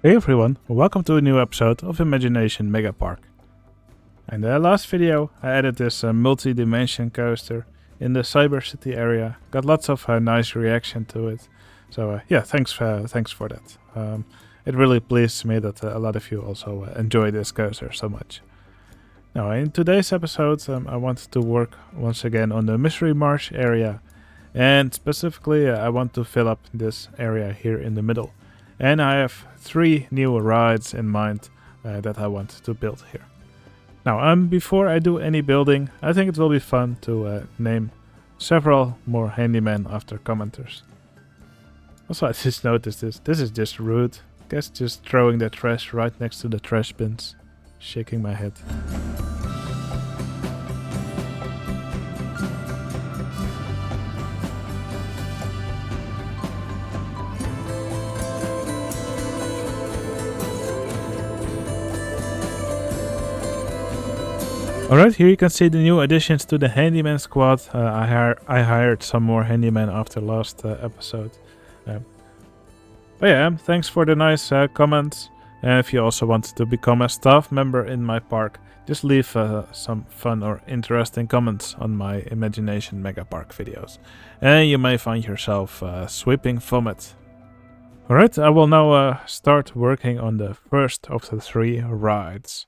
Hey everyone, welcome to a new episode of Imagination Megapark. In the last video I added this multi-dimension coaster in the Cyber City area. Got lots of nice reaction to it. So yeah, thanks for that. It really pleased me that a lot of you also enjoy this coaster so much. Now in today's episode I wanted to work once again on the Mystery Marsh area. And specifically I want to fill up this area here in the middle. And I have 3 new rides in mind that I want to build here. Now, before I do any building, I think it will be fun to name several more handymen after commenters. Also, I just noticed this. This is just rude. Guess just throwing the trash right next to the trash bins. Shaking my head. Alright, here you can see the new additions to the Handyman squad. I hired some more Handymen after last episode. But yeah, thanks for the nice comments. And if you also want to become a staff member in my park, just leave some fun or interesting comments on my Imagination Megapark videos. And you may find yourself sweeping from it. Alright, I will now start working on the first of the 3 rides.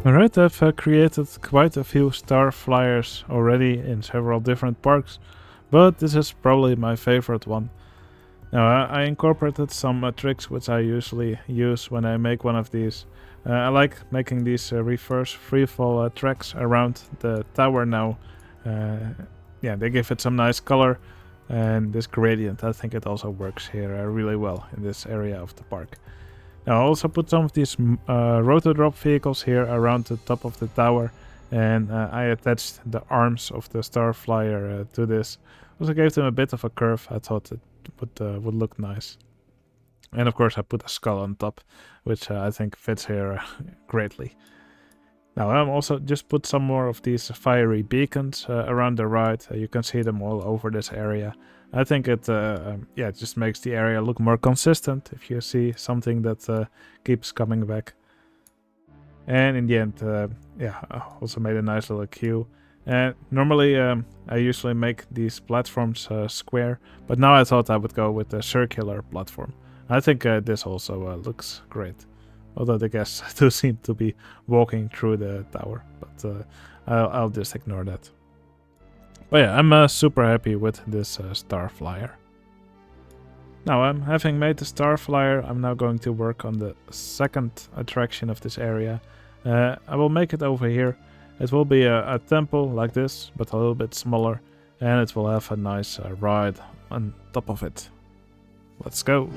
Alright, I've created quite a few starflyers already in several different parks, but this is probably my favorite one. Now, I incorporated some tricks which I usually use when I make one of these. I like making these reverse freefall tracks around the tower now. Yeah, they give it some nice color, and this gradient, I think it also works here really well in this area of the park. Now I also put some of these rotodrop vehicles here around the top of the tower, and I attached the arms of the starflyer to this. Also gave them a bit of a curve. I thought it would look nice. And of course I put a skull on top, which I think fits here greatly. Now I also just put some more of these fiery beacons around the ride. You can see them all over this area. I think it it just makes the area look more consistent if you see something that keeps coming back. And in the end, I also made a nice little queue. And normally I usually make these platforms square, but now I thought I would go with a circular platform. I think this also looks great. Although the guests do seem to be walking through the tower, but I'll just ignore that. But yeah, I'm super happy with this starflyer. Now, having made the starflyer, I'm now going to work on the second attraction of this area. I will make it over here. It will be a temple like this, but a little bit smaller, and it will have a nice ride on top of it. Let's go!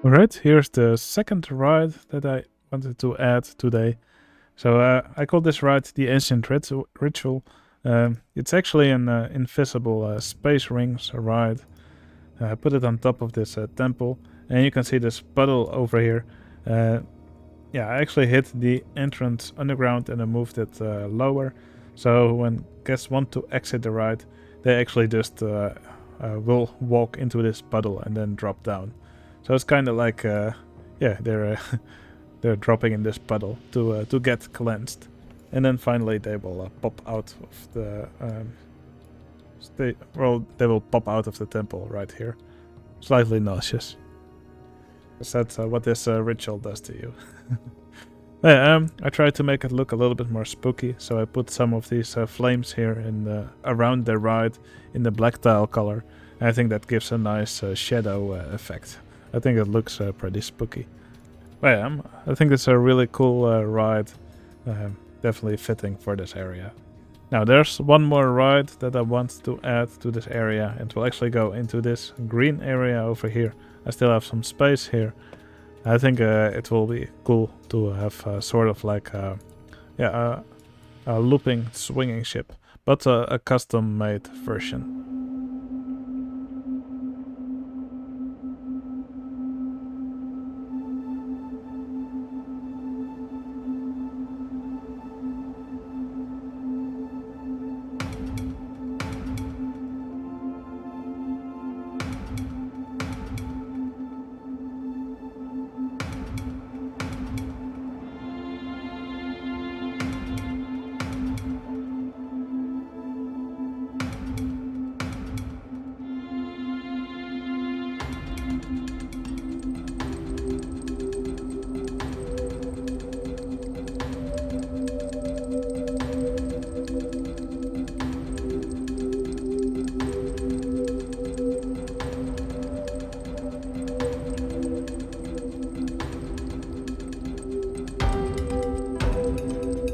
Alright, here's the second ride that I wanted to add today. So I call this ride the Ancient Ritual. It's actually an invisible space rings ride. I put it on top of this temple, and you can see this puddle over here. Yeah, I actually hit the entrance underground and I moved it lower. So when guests want to exit the ride, they actually just will walk into this puddle and then drop down. So it's kind of like, yeah, they're they're dropping in this puddle to get cleansed, and then finally they will pop out of the they will pop out of the temple right here, slightly nauseous. That's what this ritual does to you. Yeah, I tried to make it look a little bit more spooky, so I put some of these flames here in around the ride in the black tile color. And I think that gives a nice shadow effect. I think it looks pretty spooky. But yeah, I think it's a really cool ride, definitely fitting for this area. Now there's one more ride that I want to add to this area, and will actually go into this green area over here. I still have some space here. I think it will be cool to have sort of like a looping swinging ship, but a custom-made version.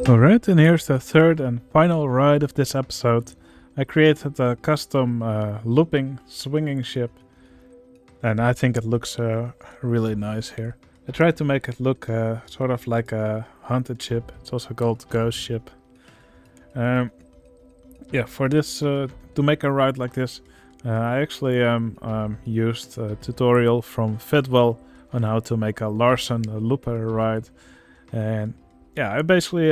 Alright, and here's the third and final ride of this episode. I created a custom looping swinging ship, and I think it looks really nice here. I tried to make it look sort of like a haunted ship. It's also called Ghost Ship. Yeah, for this, to make a ride like this, I actually used a tutorial from Fidwell on how to make a Larsen looper ride. And yeah, I basically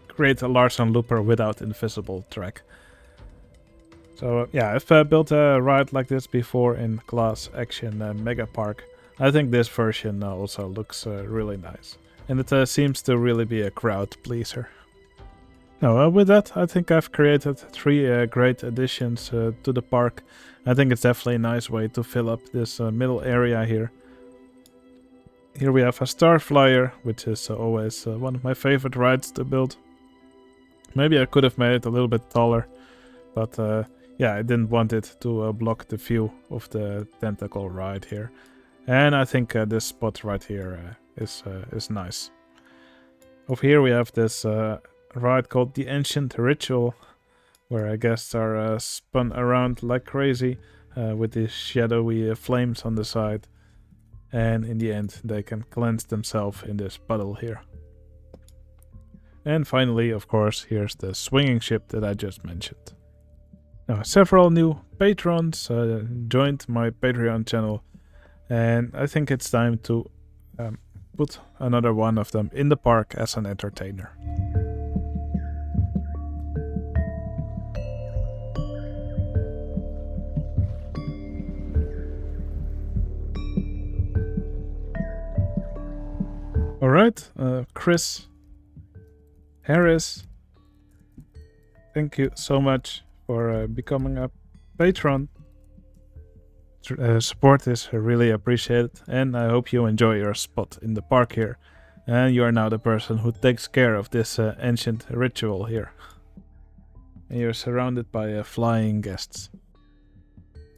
create a Larsen looper without invisible track. So yeah, I've built a ride like this before in Class Action Megapark. I think this version also looks really nice. And it seems to really be a crowd pleaser. Now with that, I think I've created 3 great additions to the park. I think it's definitely a nice way to fill up this middle area here. Here we have a starflyer, which is always one of my favorite rides to build. Maybe I could have made it a little bit taller, but yeah, I didn't want it to block the view of the tentacle ride here. And I think this spot right here is nice. Over here we have this ride called the Ancient Ritual, where guests are spun around like crazy with these shadowy flames on the side. And in the end, they can cleanse themselves in this puddle here. And finally, of course, here's the swinging ship that I just mentioned. Now, several new patrons joined my Patreon channel, and I think it's time to put another one of them in the park as an entertainer. Alright, Chris Harris, thank you so much for becoming a patron. Support is really appreciated, and I hope you enjoy your spot in the park here. And you are now the person who takes care of this ancient ritual here. And you're surrounded by flying guests.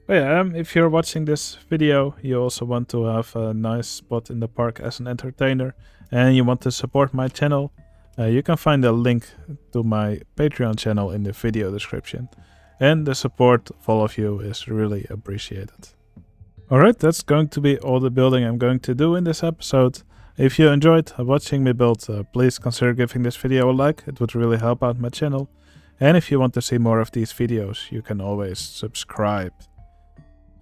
But yeah, if you're watching this video, you also want to have a nice spot in the park as an entertainer, and you want to support my channel, you can find a link to my Patreon channel in the video description. And the support of all of you is really appreciated. Alright, that's going to be all the building I'm going to do in this episode. If you enjoyed watching me build, please consider giving this video a like, it would really help out my channel. And if you want to see more of these videos, you can always subscribe.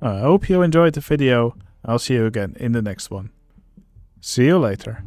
I hope you enjoyed the video. I'll see you again in the next one. See you later.